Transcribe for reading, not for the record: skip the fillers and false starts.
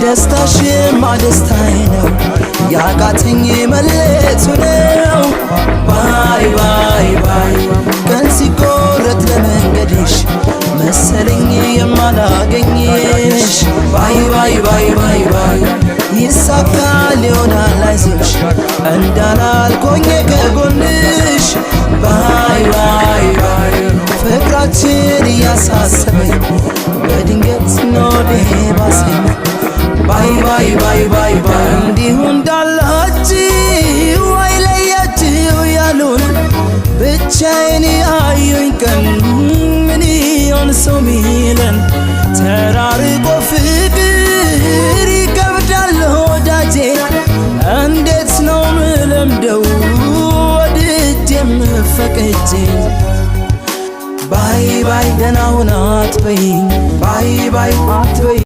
ደስታሽማ ደስታዬ ነው ያቃተኝ መለየቱ ነው ባይ ባይ ባይ ቀን ሲቆረጥ ለመንገድሽ መሰለኝ የማላገኝሽ ባይ ባይ ባይ ባይ ባይ ይሳካል ይሆናል አይዞሽ እንዳላልኩኝ ከጎንሽ ባይ ባይ ባይ ፍቅራችን እያሳሰበኝ በድንገት ኖዴ ባሰኝ ባይ ባይ ባይ ባይ ባይ እንዲሁ እንዳላችሁ አይለያችሁ ያሉን ብቻዬን ያዩኝ ቀን ምን ይሆን ሰው ሚለን ተራርቆ ፍቅር ይከብዳል ወዳጄ እንዴት ነው ምለምደው ወድጄም ፈቅጄ ባይ ባይ ደህና ሁን አትበይኝ ባይ ባይ አትበይኝ